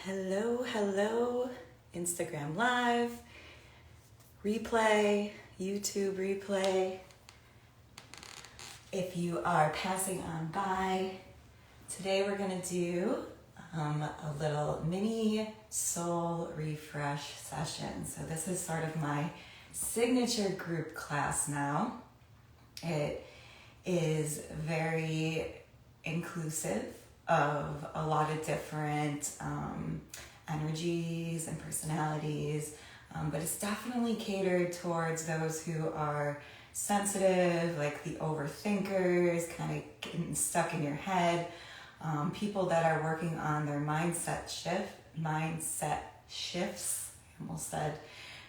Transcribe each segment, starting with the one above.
Hello, Instagram Live, replay, YouTube replay. If you are passing on by, today we're gonna do a little mini soul refresh session. So this is sort of my signature group class now. It is very inclusive of a lot of different energies and personalities, but it's definitely catered towards those who are sensitive, like the overthinkers, kind of getting stuck in your head, people that are working on their mindset shifts. I almost said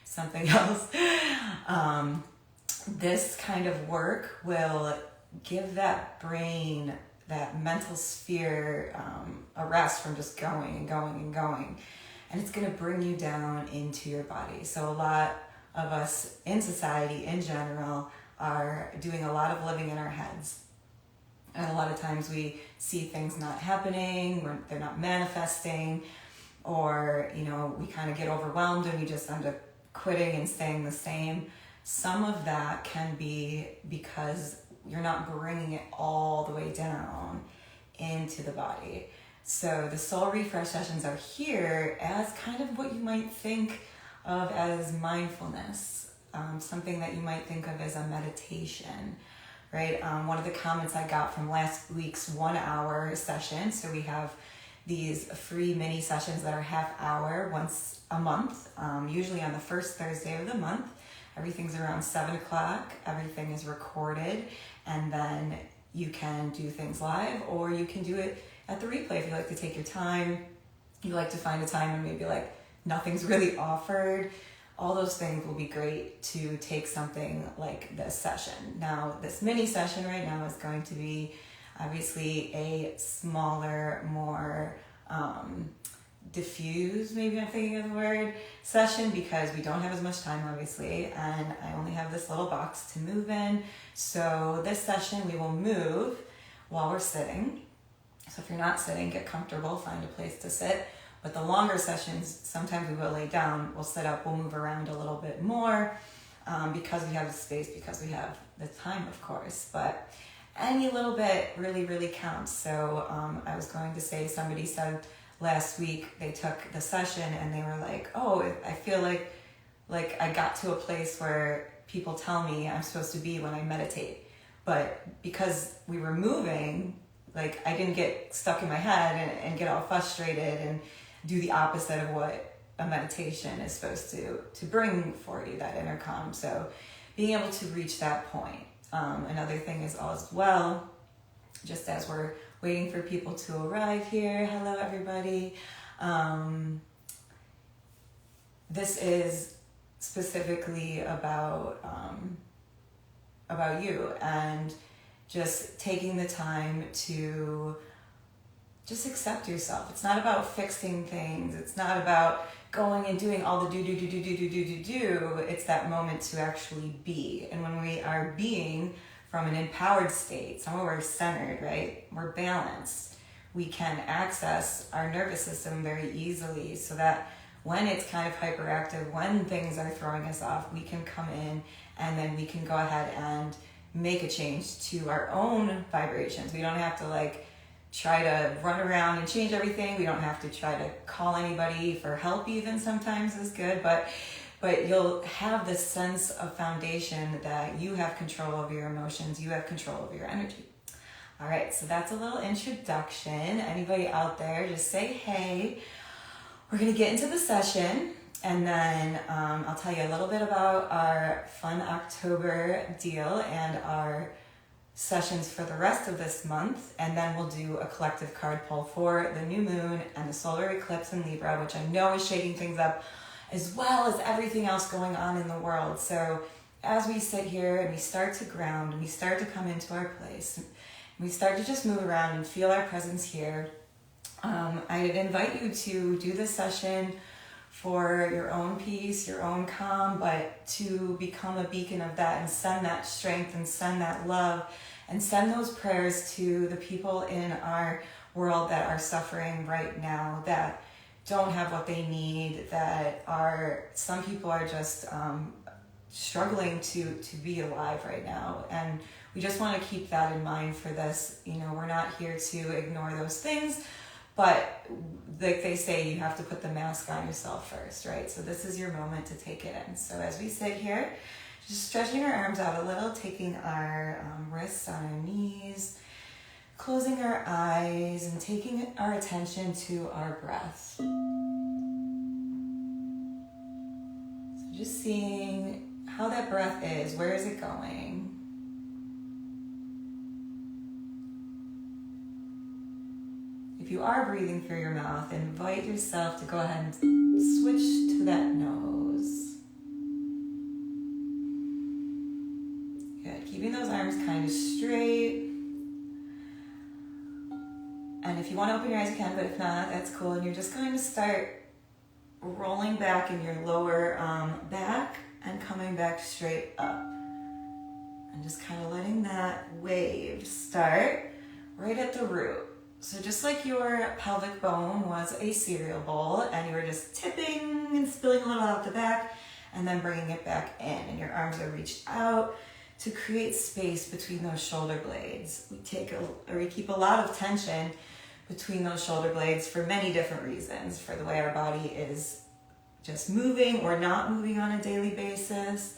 something else. This kind of work will give that brain, that mental sphere, a rest from just going and going and going. And it's going to bring you down into your body. So a lot of us in society in general are doing a lot of living in our heads. And a lot of times we see things not happening, or they're not manifesting, or, we kind of get overwhelmed and we just end up quitting and staying the same. Some of that can be because you're not bringing it all the way down into the body. So the soul refresh sessions are here as kind of what you might think of as mindfulness, something that you might think of as a meditation, right? One of the comments I got from last week's 1 hour session, so we have these free mini sessions that are half hour once a month, usually on the first Thursday of the month. Everything's around 7 o'clock. Everything is recorded, and then you can do things live, or you can do it at the replay if you like to take your time. You like to find a time when maybe nothing's really offered. All those things will be great to take something like this session. Now, this mini session right now is going to be obviously a smaller, more diffuse, maybe I'm thinking of the word, session, because we don't have as much time, obviously, and I only have this little box to move in. So this session we will move while we're sitting. So if you're not sitting, get comfortable, find a place to sit. But the longer sessions, sometimes we will lay down, we'll sit up, we'll move around a little bit more, because we have the space, because we have the time, of course. But any little bit really, really counts. So I was going to say, somebody said last week they took the session and they were like, oh, I feel like I got to a place where people tell me I'm supposed to be when I meditate. But because we were moving, I didn't get stuck in my head and get all frustrated and do the opposite of what a meditation is supposed to bring for you, that inner calm. So being able to reach that point. Another thing is as well, just as we're waiting for people to arrive here. Hello, everybody. This is specifically about you, and just taking the time to just accept yourself. It's not about fixing things. It's not about going and doing all the do. It's that moment to actually be. And when we are being from an empowered state, somewhere we're centered, right? We're balanced. We can access our nervous system very easily, so that when it's kind of hyperactive, when things are throwing us off, we can come in and then we can go ahead and make a change to our own vibrations. We don't have to try to run around and change everything. We don't have to try to call anybody for help, even sometimes is good, but you'll have this sense of foundation that you have control over your emotions, you have control over your energy. All right, so that's a little introduction. Anybody out there, just say hey. We're gonna get into the session, and then I'll tell you a little bit about our fun October deal and our sessions for the rest of this month, and then we'll do a collective card pull for the new moon and the solar eclipse in Libra, which I know is shaking things up, as well as everything else going on in the world. So as we sit here and we start to ground and we start to come into our place, and we start to just move around and feel our presence here, I'd invite you to do this session for your own peace, your own calm, but to become a beacon of that and send that strength and send that love and send those prayers to the people in our world that are suffering right now, that don't have what they need, that are, some people are just struggling to be alive right now. And we just want to keep that in mind for this. You know, we're not here to ignore those things, but like they say, you have to put the mask on yourself first, right? So this is your moment to take it in. So as we sit here, just stretching our arms out a little, taking our wrists on our knees, closing our eyes, and taking our attention to our breath. So just seeing how that breath is. Where is it going? If you are breathing through your mouth, invite yourself to go ahead and switch to that nose. Good. Keeping those arms kind of straight. And if you want to open your eyes, you can, but if not, that's cool. And you're just going to start rolling back in your lower back and coming back straight up. And just kind of letting that wave start right at the root. So just like your pelvic bone was a cereal bowl and you were just tipping and spilling a little out the back and then bringing it back in, and your arms are reached out to create space between those shoulder blades. We keep a lot of tension between those shoulder blades for many different reasons, for the way our body is just moving or not moving on a daily basis,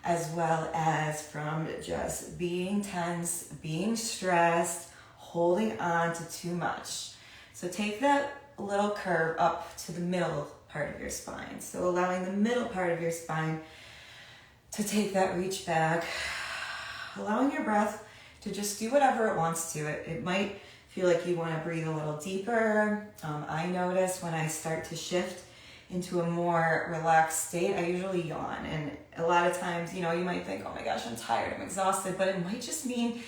as well as from just being tense, being stressed, holding on to too much. So take that little curve up to the middle part of your spine. So allowing the middle part of your spine to take that reach back, allowing your breath to just do whatever it wants to. It might feel like you want to breathe a little deeper. I notice when I start to shift into a more relaxed state, I usually yawn. And a lot of times, you know, you might think, oh my gosh, I'm tired, I'm exhausted, but it might just mean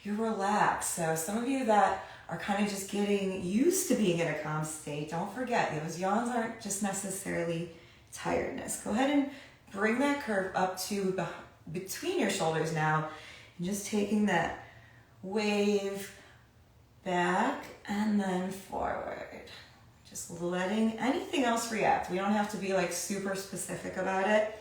you're relaxed. So some of you that are kind of just getting used to being in a calm state, don't forget, those yawns aren't just necessarily tiredness. Go ahead and bring that curve up to between your shoulders now, and just taking that wave back and then forward. Just letting anything else react. We don't have to be like super specific about it.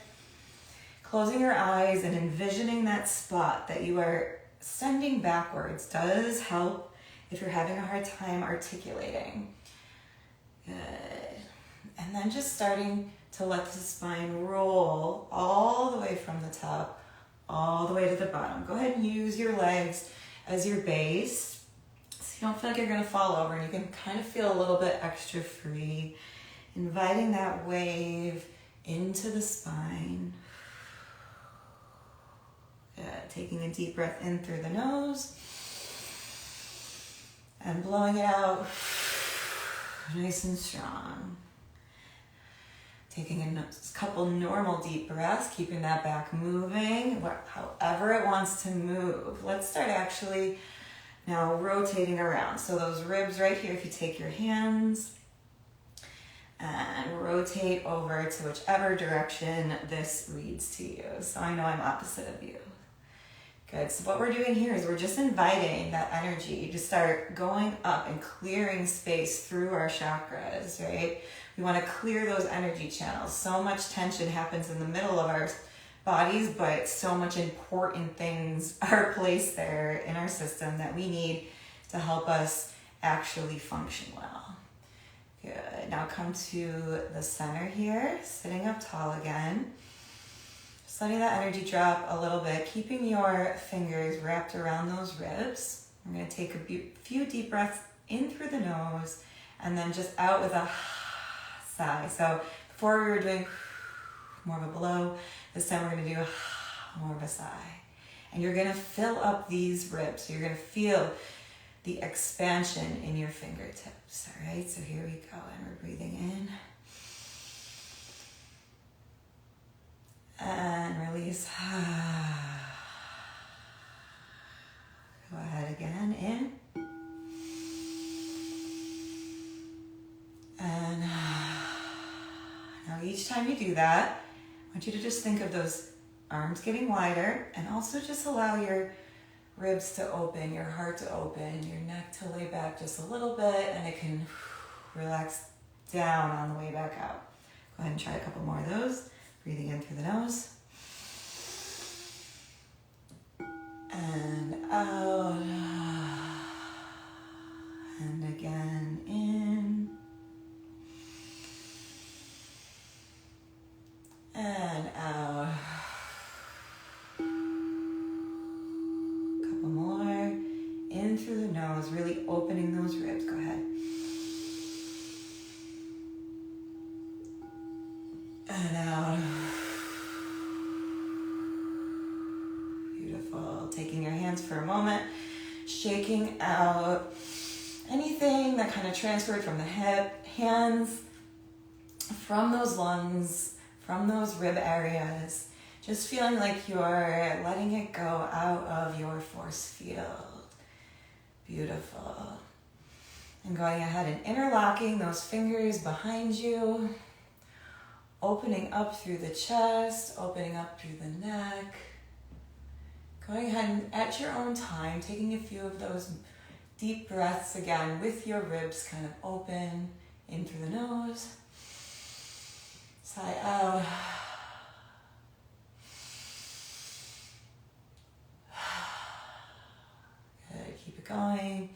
Closing your eyes and envisioning that spot that you are sending backwards does help if you're having a hard time articulating. Good. And then just starting to let the spine roll all the way from the top, all the way to the bottom. Go ahead and use your legs as your base, so you don't feel like you're going to fall over, and you can kind of feel a little bit extra free. Inviting that wave into the spine. Good. Taking a deep breath in through the nose and blowing it out nice and strong. Taking a couple normal deep breaths, keeping that back moving, however it wants to move. Let's start actually now rotating around. So those ribs right here, if you take your hands and rotate over to whichever direction this leads to you. So I know I'm opposite of you. Good. So what we're doing here is we're just inviting that energy to start going up and clearing space through our chakras, right? We want to clear those energy channels. So much tension happens in the middle of our bodies, but so much important things are placed there in our system that we need to help us actually function well. Good. Now come to the center here, sitting up tall again. Just letting that energy drop a little bit, keeping your fingers wrapped around those ribs. We're going to take a few deep breaths in through the nose and then just out with a sigh. So before we were doing more of a blow, this time we're going to do more of a sigh. And you're going to fill up these ribs. So you're going to feel the expansion in your fingertips. All right, so here we go. And we're breathing in. And release. Go ahead again, in. And now each time you do that, I want you to just think of those arms getting wider, and also just allow your ribs to open, your heart to open, your neck to lay back just a little bit, and it can relax down on the way back out. Go ahead and try a couple more of those. Breathing in through the nose. And out. And again, in. And out. Couple more. In through the nose, really opening those ribs. Go ahead. And out. Beautiful. Taking your hands for a moment, shaking out anything that kind of transferred from the hip, hands, from those lungs, from those rib areas. Just feeling like you're letting it go out of your force field. Beautiful. And going ahead and interlocking those fingers behind you. Opening up through the chest, opening up through the neck. Going ahead and at your own time, taking a few of those deep breaths again with your ribs kind of open, in through the nose, sigh out. Good, keep it going.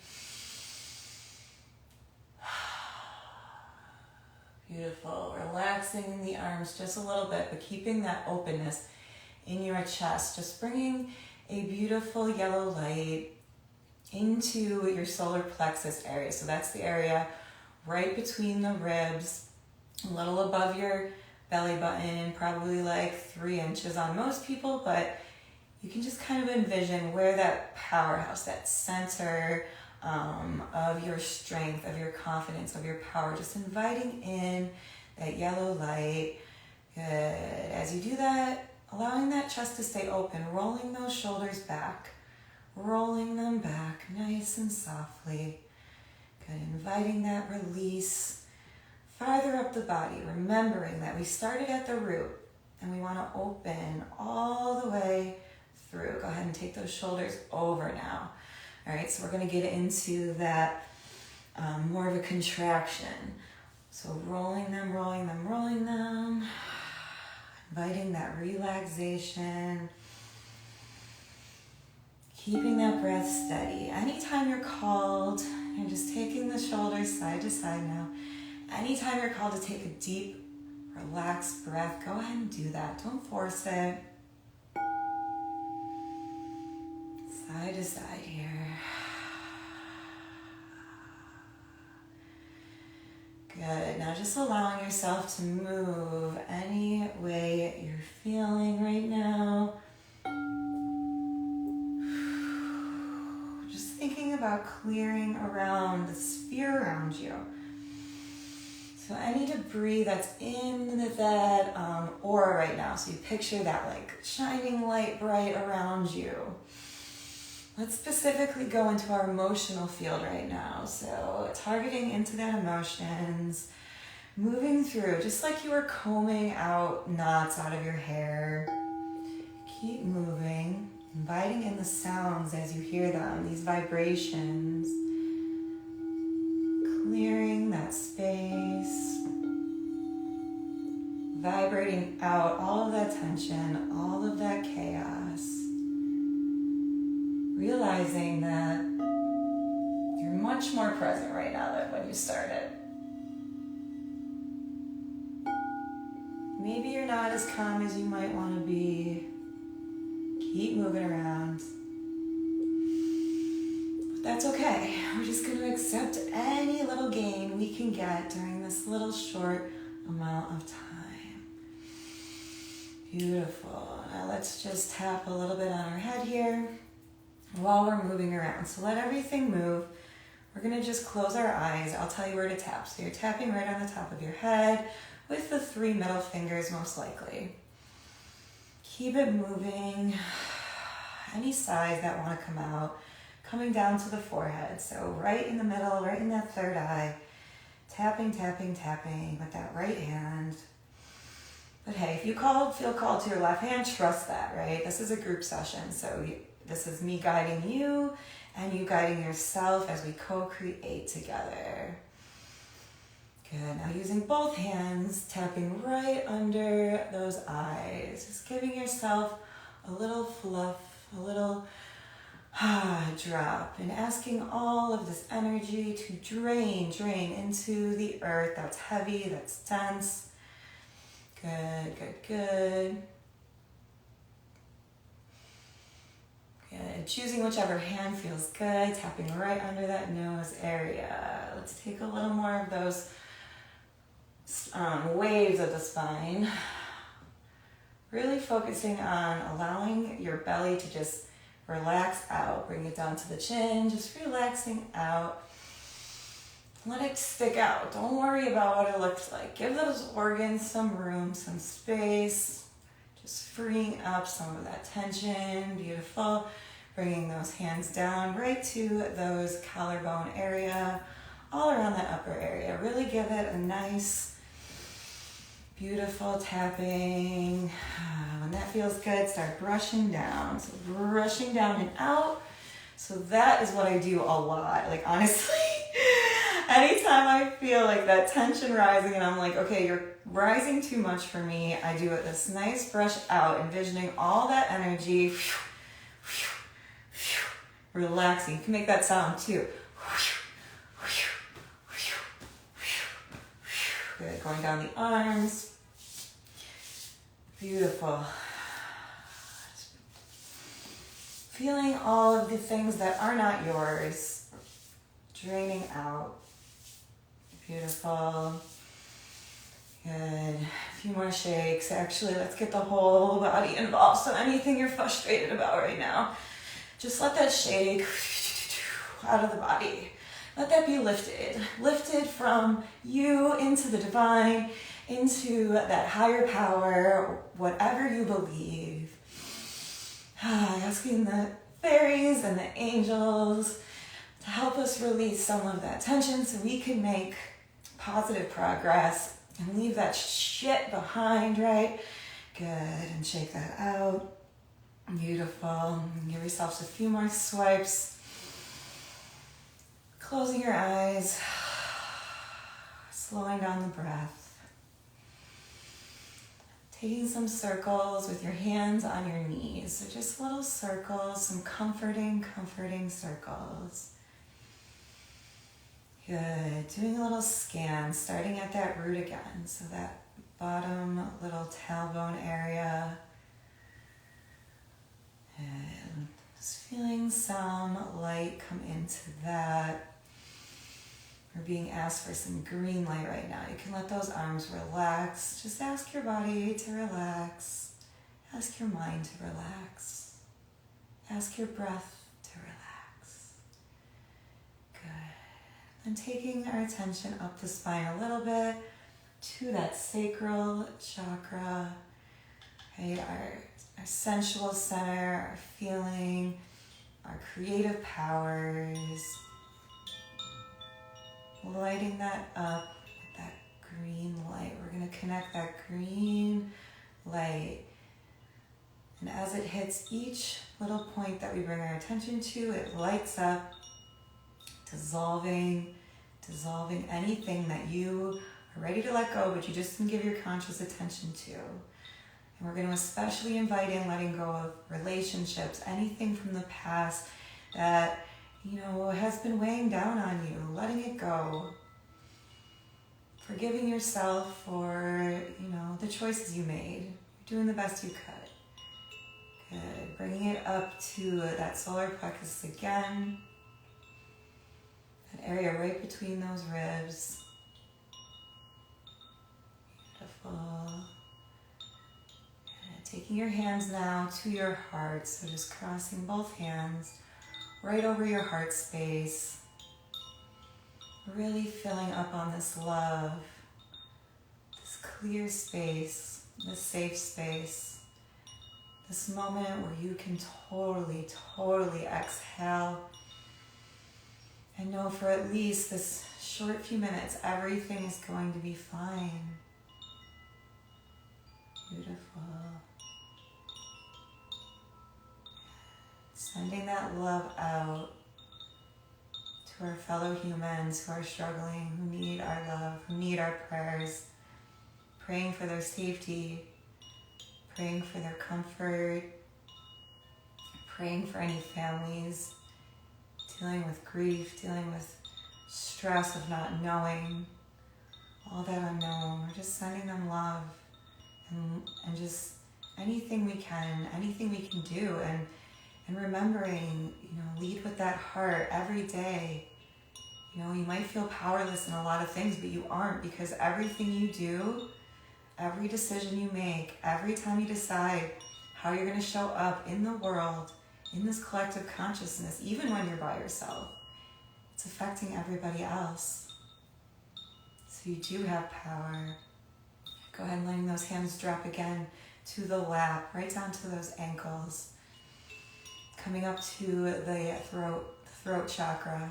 Beautiful. Relaxing the arms just a little bit, but keeping that openness in your chest. Just bringing a beautiful yellow light into your solar plexus area. So that's the area right between the ribs, a little above your belly button, probably like 3 inches on most people, but you can just kind of envision where that powerhouse, that center of your strength, of your confidence, of your power, just inviting in that yellow light. Good. As you do that, allowing that chest to stay open, rolling those shoulders back, rolling them back nice and softly. Good. Inviting that release farther up the body, remembering that we started at the root and we want to open all the way through. Go ahead and take those shoulders over now. All right, so we're going to get into that more of a contraction. So rolling them, rolling them, rolling them. Inviting that relaxation. Keeping that breath steady. Anytime you're called, and just taking the shoulders side to side now. Anytime you're called to take a deep, relaxed breath, go ahead and do that. Don't force it. Side to side here. Good. Now just allowing yourself to move any way you're feeling right now. Just thinking about clearing around the sphere around you. So any debris that's in that aura right now, so you picture that like shining light bright around you. Let's specifically go into our emotional field right now. So targeting into that emotions, moving through, just like you were combing out knots out of your hair. Keep moving, inviting in the sounds as you hear them, these vibrations. Clearing that space. Vibrating out all of that tension, all of that chaos. Realizing that you're much more present right now than when you started. Maybe you're not as calm as you might want to be. Keep moving around. But that's okay. We're just going to accept any little gain we can get during this little short amount of time. Beautiful. Now let's just tap a little bit on our head here while we're moving around. So let everything move. We're going to just close our eyes. I'll tell you where to tap. So you're tapping right on the top of your head with the 3 middle fingers most likely. Keep it moving. Any sides that want to come out, coming down to the forehead. So right in the middle, right in that third eye. Tapping, tapping, tapping with that right hand. But hey, if you feel called to your left hand, trust that, right? This is a group session, so this is me guiding you and you guiding yourself as we co-create together. Good. Now using both hands, tapping right under those eyes. Just giving yourself a little fluff, a little drop, and asking all of this energy to drain into the earth that's heavy, that's tense. Good, good, good. Good. Choosing whichever hand feels good, tapping right under that nose area. Let's take a little more of those waves of the spine. Really focusing on allowing your belly to just relax out. Bring it down to the chin, just relaxing out. Let it stick out. Don't worry about what it looks like. Give those organs some room, some space. Just freeing up some of that tension. Beautiful. Bringing those hands down right to those collarbone area, all around that upper area. Really give it a nice, beautiful tapping. When that feels good, start brushing down. So brushing down and out. So that is what I do a lot. Like honestly, anytime I feel like that tension rising and I'm like, okay, you're rising too much for me, I do this nice brush out, envisioning all that energy, relaxing. You can make that sound too. Good, going down the arms. Beautiful. Feeling all of the things that are not yours, draining out. Beautiful. Good. A few more shakes. Actually, let's get the whole body involved. So anything you're frustrated about right now, just let that shake out of the body. Let that be lifted. Lifted from you into the divine, into that higher power, whatever you believe. Asking the fairies and the angels to help us release some of that tension so we can make positive progress and leave that shit behind, right? Good, and shake that out. Beautiful. Give yourselves a few more swipes. Closing your eyes, slowing down the breath. Taking some circles with your hands on your knees. So just little circles, some comforting circles. Good. Doing a little scan, starting at that root again. So that bottom little tailbone area. And just feeling some light come into that. We're being asked for some green light right now. You can let those arms relax. Just ask your body to relax. Ask your mind to relax. Ask your breath to relax. Good. And taking our attention up the spine a little bit to that sacral chakra, right? Our sensual center, our feeling, our creative powers. Lighting that up with that green light. We're going to connect that green light. And as it hits each little point that we bring our attention to, it lights up, dissolving anything that you are ready to let go, but you just didn't give your conscious attention to. And we're going to especially invite in letting go of relationships, anything from the past that has been weighing down on you, letting it go. Forgiving yourself for, the choices you made. You're doing the best you could. Good. Bringing it up to that solar plexus again. That area right between those ribs. Beautiful. And taking your hands now to your heart. So just crossing both hands right over your heart space. Really filling up on this love, this clear space, this safe space, this moment where you can totally exhale and know for at least this short few minutes, everything is going to be fine. Beautiful. Sending that love out to our fellow humans who are struggling, who need our love, who need our prayers, praying for their safety, praying for their comfort, praying for any families dealing with grief, dealing with stress of not knowing, all that unknown. We're just sending them love and just anything we can do, and remembering, lead with that heart every day. You might feel powerless in a lot of things, but you aren't, because everything you do, every decision you make, every time you decide how you're going to show up in the world, in this collective consciousness, even when you're by yourself, it's affecting everybody else. So you do have power. Go ahead and letting those hands drop again to the lap, right down to those ankles. Coming up to the throat chakra.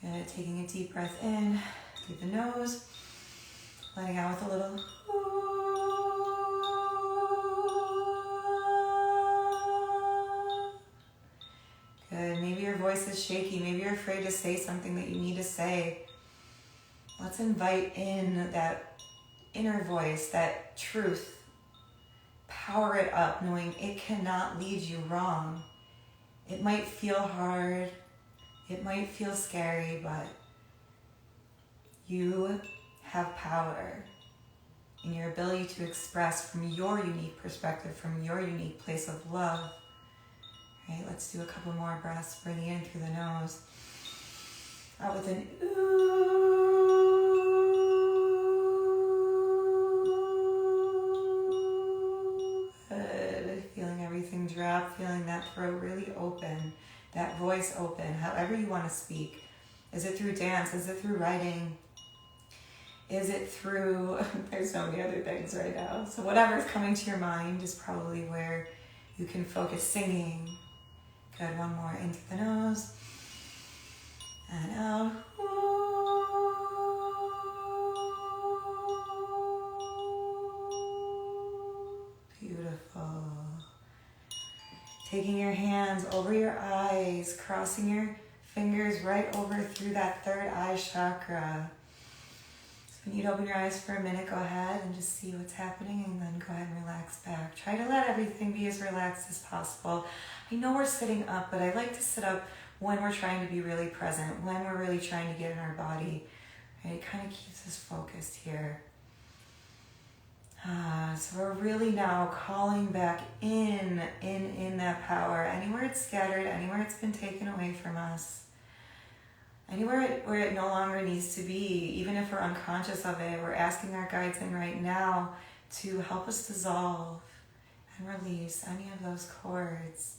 And taking a deep breath in through the nose, letting out with a little good. Maybe your voice is shaky. Maybe you're afraid to say something that you need to say. Let's invite in that inner voice, that truth. Power it up, knowing it cannot lead you wrong. It might feel hard. It might feel scary, but you have power in your ability to express from your unique perspective, from your unique place of love. Right, let's do a couple more breaths, breathing in through the nose. Out with an ooh. Good. Feeling everything drop, feeling that throat really open, that voice open, however you want to speak. Is it through dance? Is it through writing? Is it through, there's so many other things right now. So whatever's coming to your mind is probably where you can focus. Singing. Good, one more in through the nose. And out. Beautiful. Taking your hands over your eyes, crossing your fingers right over through that third eye chakra. So when you'd open your eyes for a minute, go ahead and just see what's happening, and then go ahead and relax back. Try to let everything be as relaxed as possible. I know we're sitting up, but I like to sit up when we're trying to be really present, when we're really trying to get in our body. Right? It kind of keeps us focused here. So we're really now calling back in that power. Anywhere it's scattered, anywhere it's been taken away from us, anywhere where it no longer needs to be, even if we're unconscious of it, we're asking our guides in right now to help us dissolve and release any of those cords,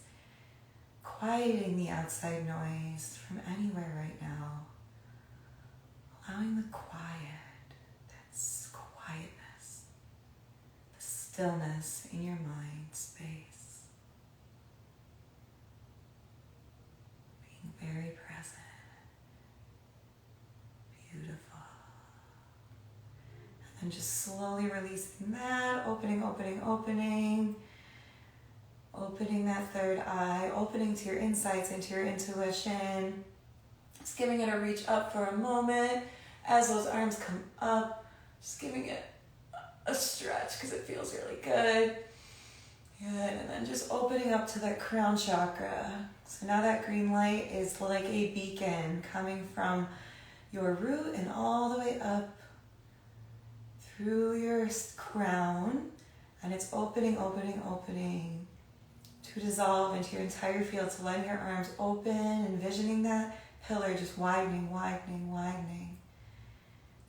quieting the outside noise from anywhere right now, allowing the quiet, that quietness, the stillness in your mind space, being very present. Beautiful. And just slowly releasing that, opening that third eye, opening to your insights, into your intuition. Just giving it a reach up for a moment. As those arms come up, just giving it a stretch because it feels really good. Good, and then just opening up to that crown chakra. So now that green light is like a beacon coming from your root and all the way up through your crown, and it's opening to dissolve into your entire field. So letting your arms open, envisioning that pillar just widening,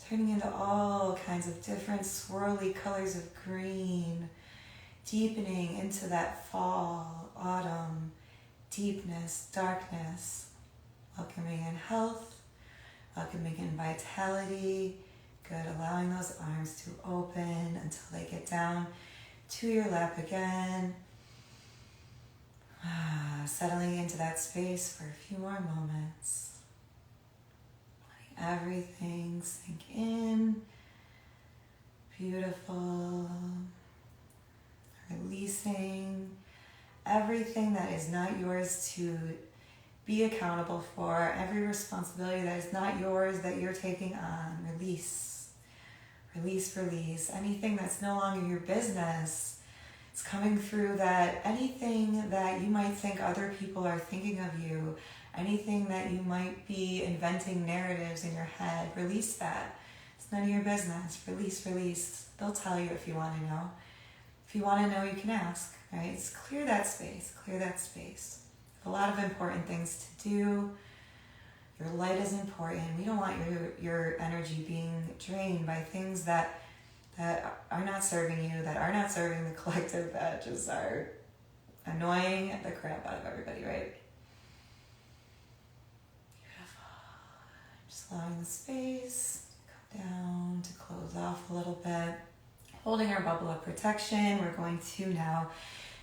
turning into all kinds of different swirly colors of green, deepening into that fall, autumn, deepness, darkness, welcoming in health, welcoming in vitality. Good, allowing those arms to open until they get down to your lap again. Settling into that space for a few more moments. Letting everything sink in. Beautiful. Releasing everything that is not yours to be accountable for, every responsibility that is not yours that you're taking on. Release. Release, release. Anything that's no longer your business. It's coming through that anything that you might think other people are thinking of you, anything that you might be inventing narratives in your head, release that. It's none of your business. Release, release. They'll tell you if you want to know. If you want to know, you can ask, right? It's clear that space. Clear that space. A lot of important things to do. Your light is important. We don't want your energy being drained by things that are not serving you, that are not serving the collective, that just are annoying the crap out of everybody, right? Beautiful. Just allowing the space to come down, to close off a little bit. Holding our bubble of protection, we're going to now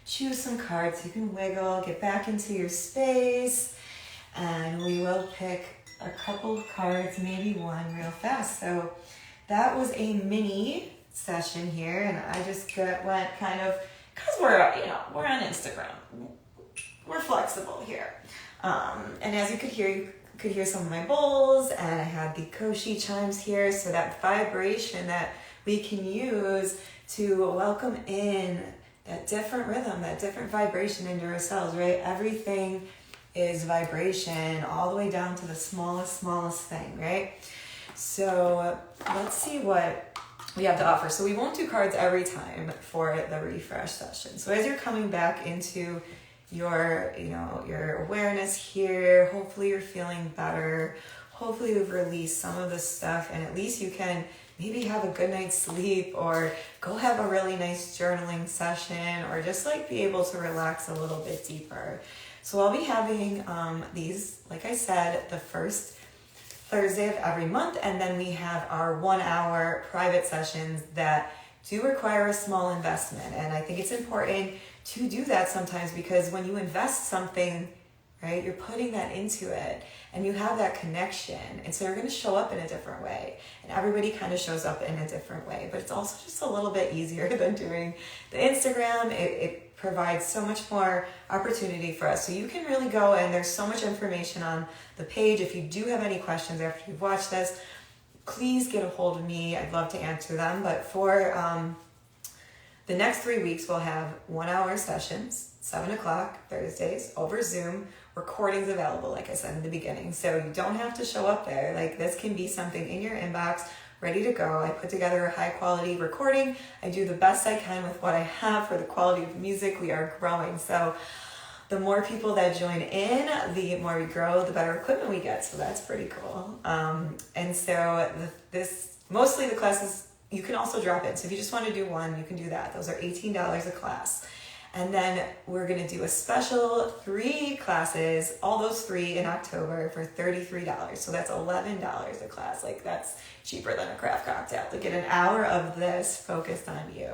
choose some cards. You can wiggle, get back into your space, and we will pick a couple cards, maybe one real fast. So that was a mini session here, and I just went kind of, because we're on Instagram. We're flexible here. And as you could hear some of my bowls, and I had the koshi chimes here, so that vibration that we can use to welcome in that different rhythm, that different vibration into ourselves, right? Everything is vibration all the way down to the smallest thing, right? So let's see what we have to offer. So we won't do cards every time for the refresh session. So as you're coming back into your awareness here, hopefully you're feeling better. Hopefully you've released some of the stuff, and at least you can maybe have a good night's sleep, or go have a really nice journaling session, or just like be able to relax a little bit deeper. So I'll be having these, like I said, the first Thursday of every month, and then we have our 1 hour private sessions that do require a small investment. And I think it's important to do that sometimes, because when you invest something, right, you're putting that into it, and you have that connection, and so you're going to show up in a different way, and everybody kind of shows up in a different way. But it's also just a little bit easier than doing the Instagram. It provides so much more opportunity for us, so you can really go, and there's so much information on the page. If you do have any questions after you've watched this, please get a hold of me. I'd love to answer them. But for the next 3 weeks, we'll have 1 hour sessions, 7 o'clock Thursdays over Zoom. Recordings available, like I said in the beginning, so you don't have to show up there. Like, this can be something in your inbox, ready to go. I put together a high quality recording. I do the best I can with what I have for the quality of music. We are growing, so the more people that join in, the more we grow, the better equipment we get. So that's pretty cool. And so mostly the classes, you can also drop in. So if you just want to do one, you can do that. Those are $18 a class. And then we're going to do a special 3 classes, all those 3 in October, for $33. So that's $11 a class. Like, that's cheaper than a craft cocktail to get an hour of this focused on you.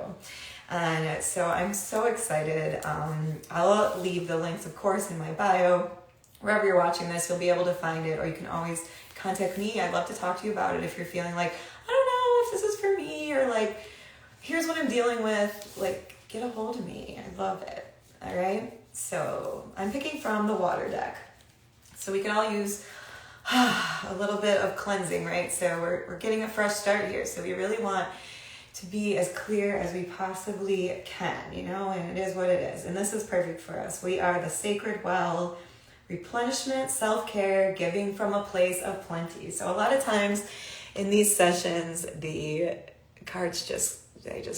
And so I'm so excited. I'll leave the links, of course, in my bio. Wherever you're watching this, you'll be able to find it, or you can always contact me. I'd love to talk to you about it if you're feeling like, I don't know if this is for me, or like, here's what I'm dealing with. Like, get a hold of me. I love it. All right. So I'm picking from the water deck. So we can all use a little bit of cleansing, right? So we're getting a fresh start here. So we really want to be as clear as we possibly can, and it is what it is. And this is perfect for us. We are the sacred well, replenishment, self-care, giving from a place of plenty. So a lot of times in these sessions, the cards just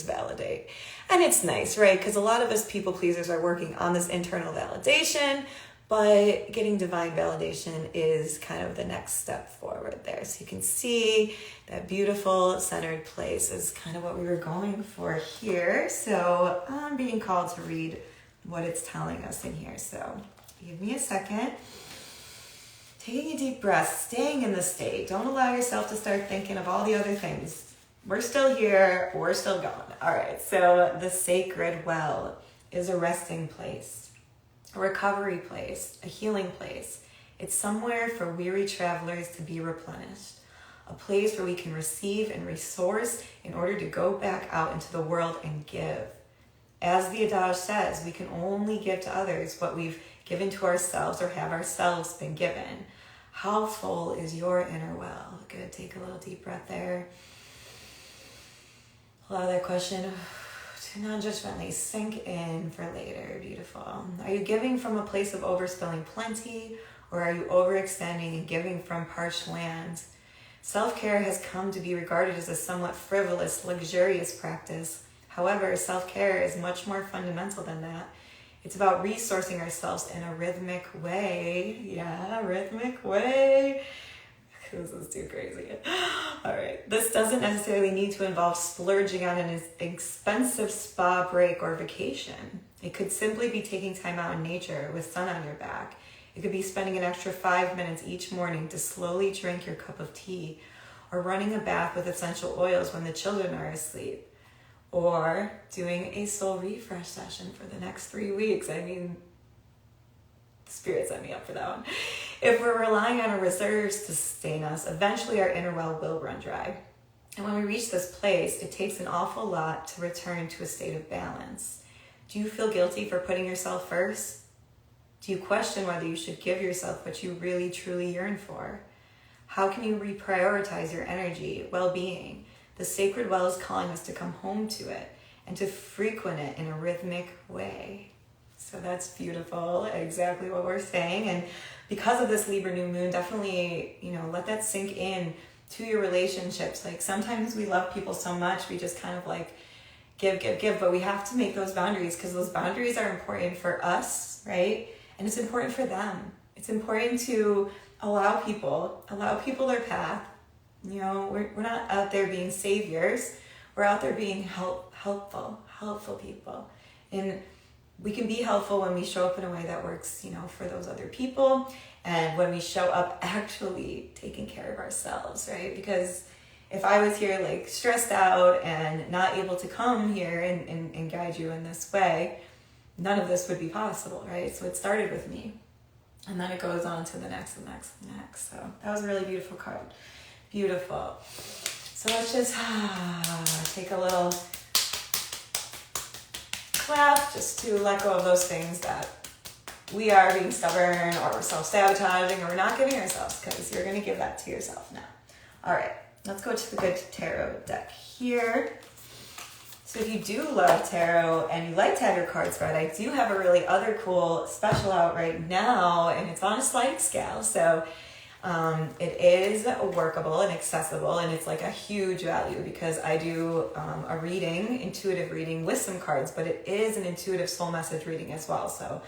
validate. And it's nice, right? Because a lot of us people pleasers are working on this internal validation, but getting divine validation is kind of the next step forward there. So you can see that beautiful centered place is kind of what we were going for here. So I'm being called to read what it's telling us in here. So give me a second. Taking a deep breath, staying in the state. Don't allow yourself to start thinking of all the other things. We're still here, we're still going. All right, so the sacred well is a resting place, a recovery place, a healing place. It's somewhere for weary travelers to be replenished, a place where we can receive and resource in order to go back out into the world and give. As the adage says, we can only give to others what we've given to ourselves or have ourselves been given? How full is your inner well? Good, take a little deep breath there. Allow that question to non-judgmentally sink in for later. Beautiful. Are you giving from a place of overspilling plenty, or are you overextending and giving from parched land? Self-care has come to be regarded as a somewhat frivolous, luxurious practice. However, self-care is much more fundamental than that. It's about resourcing ourselves in a rhythmic way. Yeah, rhythmic way. This is too crazy. All right. This doesn't necessarily need to involve splurging on an expensive spa break or vacation. It could simply be taking time out in nature with sun on your back. It could be spending an extra 5 minutes each morning to slowly drink your cup of tea, or running a bath with essential oils when the children are asleep, or doing a soul refresh session for the next 3 weeks. I mean, Spirit set me up for that one. If we're relying on our reserves to sustain us, eventually our inner well will run dry. And when we reach this place, it takes an awful lot to return to a state of balance. Do you feel guilty for putting yourself first? Do you question whether you should give yourself what you really truly yearn for? How can you reprioritize your energy, well-being? The sacred well is calling us to come home to it and to frequent it in a rhythmic way. So that's beautiful, exactly what we're saying. And because of this Libra new moon, definitely, let that sink in to your relationships. Like sometimes we love people so much, we just kind of like give, but we have to make those boundaries, because those boundaries are important for us, right? And it's important for them. It's important to allow people their path. We're not out there being saviors. We're out there being helpful people. And we can be helpful when we show up in a way that works, for those other people, and when we show up actually taking care of ourselves, right? Because if I was here like stressed out and not able to come here and guide you in this way, none of this would be possible, right? So it started with me, and then it goes on to the next and next and next. So that was a really beautiful card. Beautiful. So let's just take a little clap just to let go of those things that we are being stubborn, or we're self-sabotaging, or we're not giving ourselves, because you're going to give that to yourself now. All right, let's go to the good tarot deck here. So if you do love tarot and you like to have your cards read, I do have a really other cool special out right now, and it's on a sliding scale. So it is workable and accessible, and it's like a huge value, because I do a reading, intuitive reading with some cards, but it is an intuitive soul message reading as well. So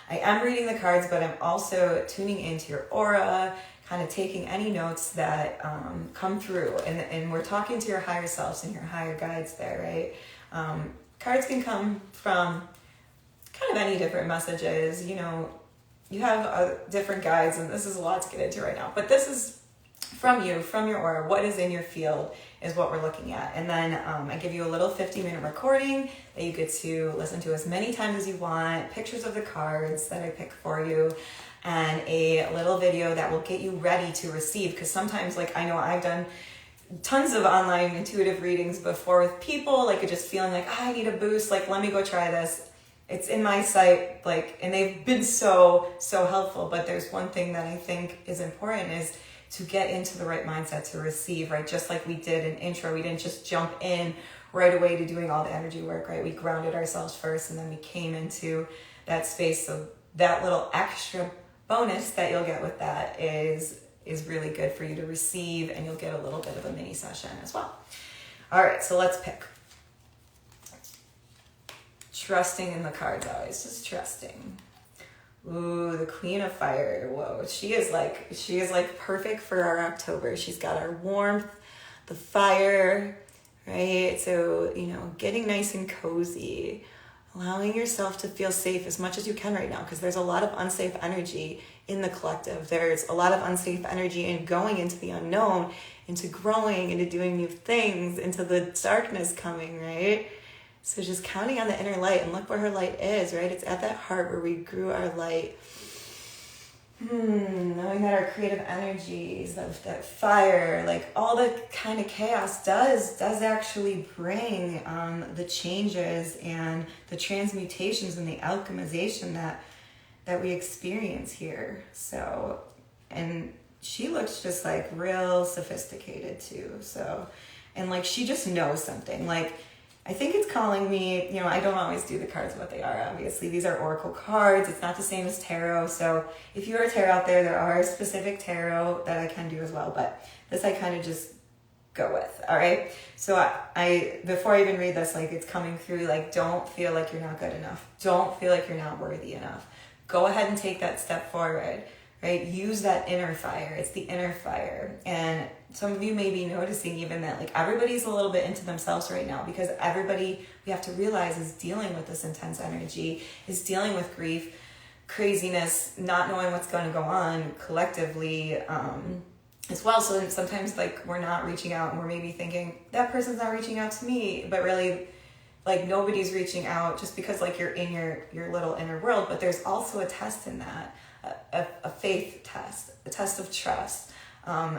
I am reading the cards, but I'm also tuning into your aura, kind of taking any notes that come through, and we're talking to your higher selves and your higher guides there, right? Cards can come from kind of any different messages, you have different guides, and this is a lot to get into right now, but this is from you, from your aura. What is in your field is what we're looking at. And then I give you a little 50-minute recording that you get to listen to as many times as you want, pictures of the cards that I pick for you, and a little video that will get you ready to receive. Because sometimes, like, I know I've done tons of online intuitive readings before with people, like just feeling like, I need a boost, like, let me go try this. It's in my site, like, and they've been so helpful. But there's one thing that I think is important, is to get into the right mindset to receive, right? Just like we did in intro, we didn't just jump in right away to doing all the energy work, right? We grounded ourselves first, and then we came into that space. So that little extra bonus that you'll get with that is really good for you to receive, and you'll get a little bit of a mini session as well. All right, so let's pick. Trusting in the cards always, just trusting. Ooh, the Queen of Fire. Whoa, she is like perfect for our October. She's got our warmth, the fire, right? So, getting nice and cozy, allowing yourself to feel safe as much as you can right now, because there's a lot of unsafe energy in the collective. There's a lot of unsafe energy in going into the unknown, into growing, into doing new things, into the darkness coming, right? So just counting on the inner light, and look where her light is, right? It's at that heart where we grew our light. Knowing that our creative energies, that fire, like all the kind of chaos does actually bring the changes and the transmutations and the alchemization that we experience here. So, and she looks just like real sophisticated too. So, and like she just knows something. Like, I think it's calling me, you know, I don't always do the cards what they are, obviously. These are oracle cards. It's not the same as tarot. So if you're a tarot out there are specific tarot that I can do as well. But this I kind of just go with, all right? So I before I even read this, like it's coming through, like don't feel like you're not good enough. Don't feel like you're not worthy enough. Go ahead and take that step forward, right? Use that inner fire. It's the inner fire. And some of you may be noticing even that like everybody's a little bit into themselves right now, because everybody, we have to realize, is dealing with this intense energy, is dealing with grief, craziness, not knowing what's going to go on collectively as well. So sometimes like we're not reaching out and we're maybe thinking that person's not reaching out to me, but really like nobody's reaching out just because like you're in your little inner world. But there's also a test in that, a faith test, a test of trust.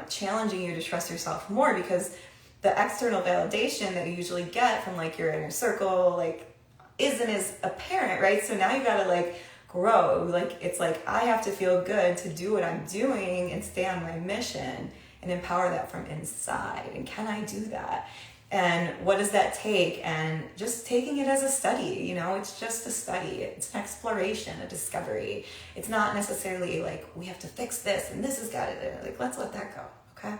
Challenging you to trust yourself more, because the external validation that you usually get from like your inner circle like isn't as apparent, right? So now you gotta like grow. Like it's like I have to feel good to do what I'm doing and stay on my mission and empower that from inside. And can I do that? And what does that take? And just taking it as a study, you know, it's just a study. It's an exploration, a discovery. It's not necessarily like we have to fix this and this has got it. Like, let's let that go, okay?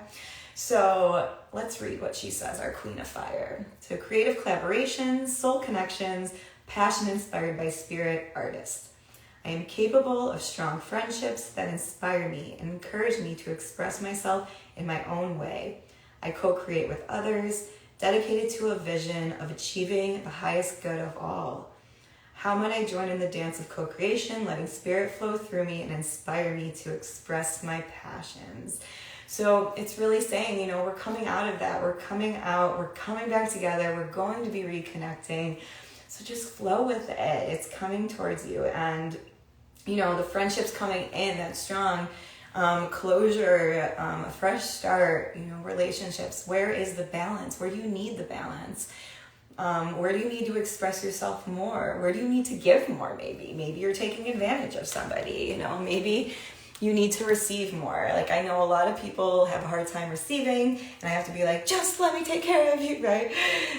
So let's read what she says, our Queen of Fire. So creative collaborations, soul connections, passion inspired by spirit, artist. I am capable of strong friendships that inspire me and encourage me to express myself in my own way. I co-create with others, dedicated to a vision of achieving the highest good of all. How might I join in the dance of co-creation, letting spirit flow through me and inspire me to express my passions? So it's really saying, you know, we're coming out of that. We're coming out. We're coming back together. We're going to be reconnecting. So just flow with it. It's coming towards you. And, you know, the friendship's coming in that's strong. Closure, a fresh start, you know, relationships. Where is the balance? Where do you need the balance? Where do you need to express yourself more? Where do you need to give more? Maybe you're taking advantage of somebody, you know, maybe you need to receive more. Like I know a lot of people have a hard time receiving and I have to be like, just let me take care of you, right?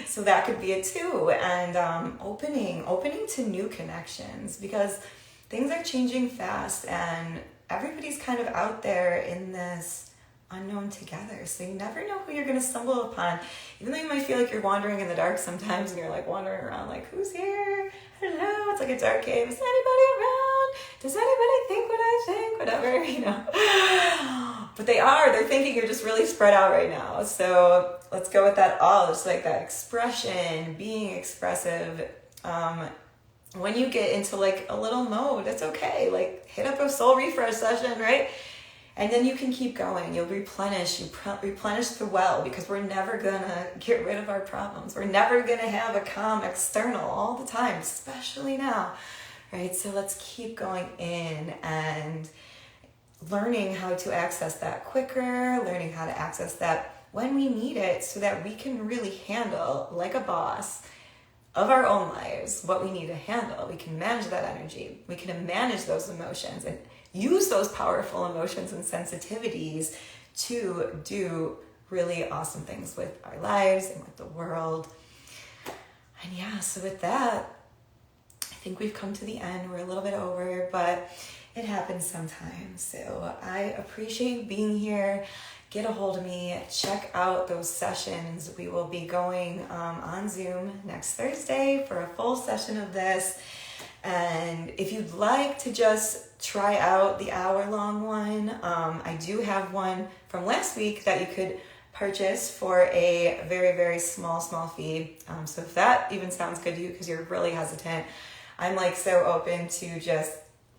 So that could be it too. And opening to new connections, because things are changing fast and everybody's kind of out there in this unknown together. So you never know who you're going to stumble upon. Even though you might feel like you're wandering in the dark sometimes and you're like wandering around like, who's here? Hello? It's like a dark cave. Is anybody around? Does anybody think what I think? Whatever, you know. But they're thinking you're just really spread out right now. So let's go with that all. Just like that expression, being expressive. When you get into like a little mode, it's okay. Like hit up a soul refresh session, right? And then you can keep going. You'll replenish the well, because we're never gonna get rid of our problems. We're never gonna have a calm external all the time, especially now, right? So let's keep going in and learning how to access that quicker, learning how to access that when we need it, so that we can really handle, like a boss, of our own lives, what we need to handle. We can manage that energy. We can manage those emotions and use those powerful emotions and sensitivities to do really awesome things with our lives and with the world. And yeah, so with that, I think we've come to the end. We're a little bit over, but it happens sometimes. So I appreciate being here. Get a hold of me, check out those sessions. We will be going on Zoom next Thursday for a full session of this. And if you'd like to just try out the hour-long one, I do have one from last week that you could purchase for a very, very small fee. So if that even sounds good to you because you're really hesitant, I'm like so open to just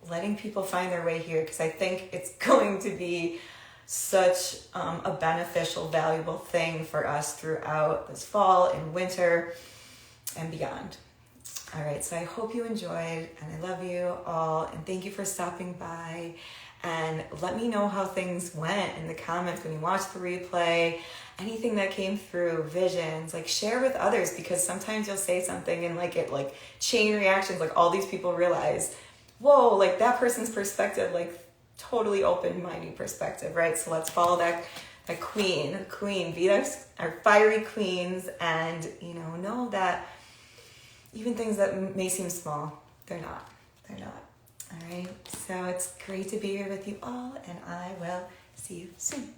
letting people find their way here, because I think it's going to be such a beneficial, valuable thing for us throughout this fall and winter and beyond. All right, so I hope you enjoyed, and I love you all, and thank you for stopping by. And let me know how things went in the comments when you watch the replay, anything that came through, visions, like share with others, because sometimes you'll say something and like it like chain reactions, like all these people realize whoa, like that person's perspective, like totally opened my new perspective, right? So let's follow that queen, be our fiery queens, and know that even things that may seem small, they're not. All right. So it's great to be here with you all, and I will see you soon.